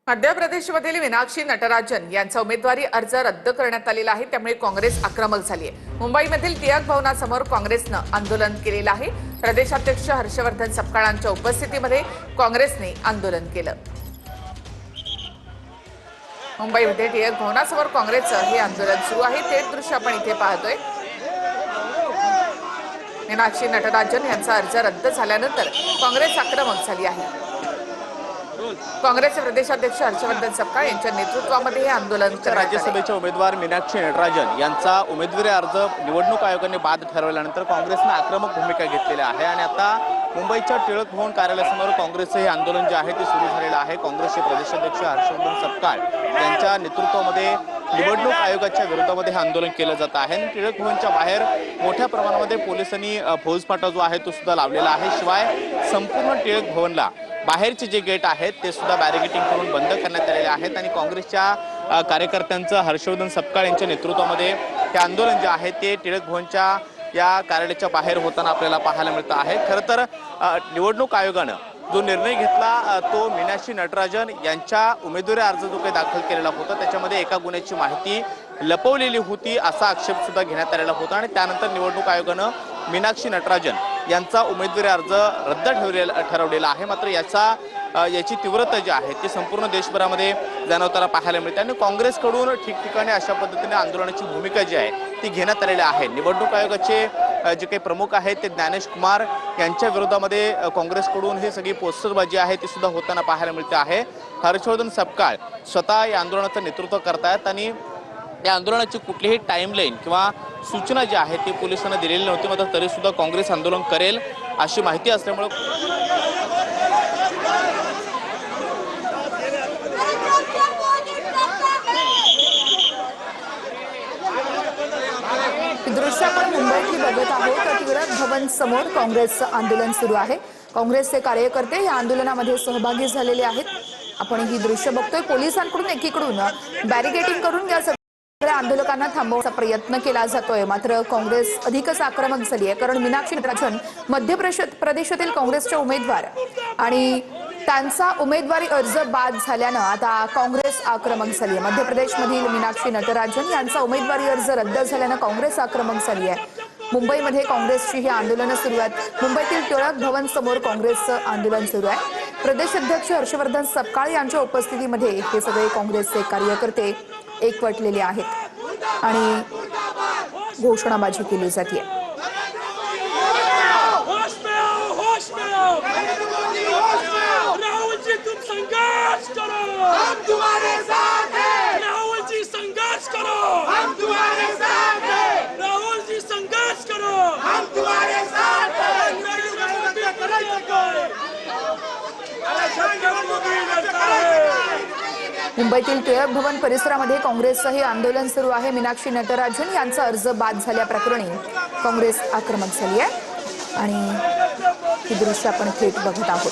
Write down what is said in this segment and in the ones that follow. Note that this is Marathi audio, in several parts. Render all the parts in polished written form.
मध्य प्रदेशमधील मीनाक्षी नटराजन यांचा उमेदवारी अर्ज रद्द करण्यात आलेला आहे, त्यामुळे काँग्रेस आक्रमक झाली आहे। मुंबईमधील टिळक भवनासमोर काँग्रेसनं आंदोलन केलेलं आहे। प्रदेशाध्यक्ष हर्षवर्धन सपकाळांच्या उपस्थितीमध्ये काँग्रेसने आंदोलन केलं। मुंबईमध्ये टिळक भवनासमोर काँग्रेसचं हे आंदोलन सुरू आहे। थेट दृश्य आपण इथे पाहतोय। मीनाक्षी नटराजन यांचा अर्ज रद्द झाल्यानंतर काँग्रेस आक्रमक झाली आहे। काँग्रेसचे प्रदेशाध्यक्ष हर्षवर्धन सपकाळ यांच्या नेतृत्वामध्ये हे आंदोलन राज्यसभेच्या उमेदवार मीनाक्षी नटराजन यांचा उमेदवारी अर्ज निवडणूक आयोगाने बाद ठरवल्यानंतर काँग्रेसने आक्रमक भूमिका घेतलेली आहे आणि आता मुंबईच्या टिळक भवन कार्यालयासमोर काँग्रेसचे हे आंदोलन जे आहे ते सुरू झालेलं आहे। काँग्रेसचे प्रदेशाध्यक्ष हर्षवर्धन सपकाळ यांच्या नेतृत्वामध्ये निवडणूक आयोगाच्या विरोधामध्ये हे आंदोलन केलं जात आहे। टिळक भवनच्या बाहेर मोठ्या प्रमाणामध्ये पोलिसांनी फौजफाटा जो आहे तो सुद्धा लावलेला आहे। शिवाय संपूर्ण टिळक भवनला बाहेरचे जे गेट आहेत ते सुद्धा बॅरिकेटिंग करून बंद करण्यात आलेले आहेत आणि काँग्रेसच्या कार्यकर्त्यांचं हर्षवर्धन सपकाळ यांच्या नेतृत्वामध्ये हे आंदोलन जे आहे ते टिळक भवनच्या या कार्यालयाच्या बाहेर होताना आपल्याला पाहायला मिळतं आहे। खरं तर निवडणूक आयोगानं जो निर्णय घेतला तो मीनाक्षी नटराजन यांच्या उमेदवारी अर्ज जो काही दाखल केलेला होता त्याच्यामध्ये एका गुन्ह्याची माहिती लपवलेली होती असा आक्षेप सुद्धा घेण्यात आलेला होता आणि त्यानंतर निवडणूक आयोगानं मीनाक्षी नटराजन यांचा उमेदवारी अर्ज रद्द ठरवलेला आहे। मात्र याची तीव्रता जी आहे ती संपूर्ण देशभरामध्ये जाणवताना पाहायला मिळते आणि काँग्रेसकडून ठिकठिकाणी अशा पद्धतीने आंदोलनाची भूमिका जी आहे ती घेण्यात आलेली आहे। निवडणूक आयोगाचे जे काही प्रमुख आहेत ते ज्ञानेश कुमार यांच्या विरोधामध्ये काँग्रेसकडून ही सगळी पोस्टरबाजी आहे ती सुद्धा होताना पाहायला मिळते आहे। हर्षवर्धन सपकाळ स्वतः या आंदोलनाचं नेतृत्व करतायत आणि या आंदोलनाची कुठलीही टाइमलाईन किंवा सूचना जी आहे ती पोलिसांना दिलेली नव्हती। मात्र तरी सुद्धा काँग्रेस आंदोलन करेल अशी माहिती असल्यामुळे दृश्य आपण मुंबईतली बघत आहोत। टिळक भवन समोर काँग्रेसचं आंदोलन सुरू आहे। काँग्रेसचे कार्यकर्ते या आंदोलनामध्ये सहभागी झालेले आहेत। आपण ही दृश्य बघतोय। पोलिसांकडून एकीकडून बॅरिकेडिंग करून या सगळ्या आंदोलकांना थांबवण्याचा प्रयत्न केला जातोय। मात्र काँग्रेस अधिकच आक्रमक झाली आहे, कारण मीनाक्षी नटराजन मध्य प्रदेशातील काँग्रेसचे उमेदवार आणि त्यांचा उमेदवारी अर्ज बाद झाल्यानं आता काँग्रेस आक्रमक झाली आहे। मध्य प्रदेशमधील मीनाक्षी नटराजन यांचा उमेदवारी अर्ज रद्द झाल्यानं काँग्रेस आक्रमक झाली आहे। मुंबईमध्ये काँग्रेसची ही आंदोलनं सुरू आहेत। मुंबईतील टिळक भवन समोर काँग्रेसचं आंदोलन सुरू आहे। प्रदेशाध्यक्ष हर्षवर्धन सपकाळ यांच्या उपस्थितीमध्ये हे सगळे काँग्रेसचे कार्यकर्ते एकवटलेले आहेत आणि घोषणाबाजी केली जाते। राहुल जी तुम संघर्ष करो, हम तुम्हारे साथ हैं। राहुल जी संघर्ष करो, हम तुम्हारे साथ हैं। राहुल जी संघर्ष करो, हम तुम्हारे साथ हैं। मुंबईतील टिळक भवन परिसरामध्ये काँग्रेसचं हे आंदोलन सुरू आहे। मीनाक्षी नटराजन यांचा अर्ज बाद झाल्याप्रकरणी काँग्रेस आक्रमक झाली आहे आणि ही दृश्य आपण थेट बघत आहोत।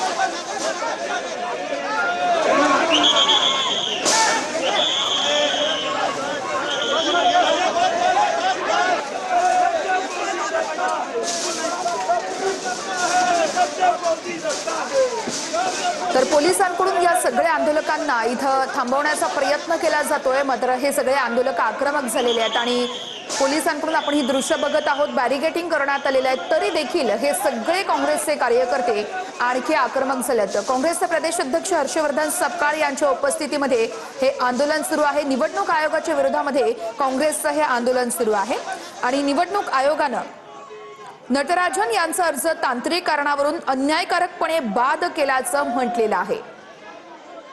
तर पोलिसांकडून या सगळ्या आंदोलकांना इथं थांबवण्याचा प्रयत्न केला जातोय। मात्र हे सगळे आंदोलक आक्रमक झालेले आहेत आणि पोलिसांकडून आपण ही दृश्य बघत आहोत। बॅरिकेडिंग करण्यात आलेले आहेत, तरी देखील हे सगळे काँग्रेसचे कार्यकर्ते आणखी आक्रमक झालेत। काँग्रेसचे प्रदेशाध्यक्ष हर्षवर्धन सपकाळ यांच्या उपस्थितीमध्ये हे आंदोलन सुरू आहे। निवडणूक आयोगाच्या विरोधामध्ये काँग्रेसचं हे आंदोलन सुरू आहे आणि निवडणूक आयोगानं नटराजन यांचा अर्ज तांत्रिक कारणावरून अन्यायकारकपणे बाद केल्याचं म्हटलेलं आहे।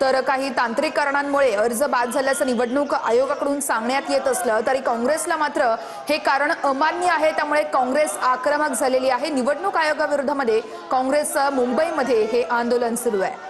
तर काही तांत्रिक कारणांमुळे अर्ज बाद झाल्याचं निवडणूक आयोगाकडून सांगण्यात येत असलं तरी काँग्रेसला मात्र हे कारण अमान्य आहे, त्यामुळे काँग्रेस आक्रमक झालेली आहे। निवडणूक आयोगाविरोधामध्ये काँग्रेसचं मुंबईमध्ये हे आंदोलन सुरू आहे।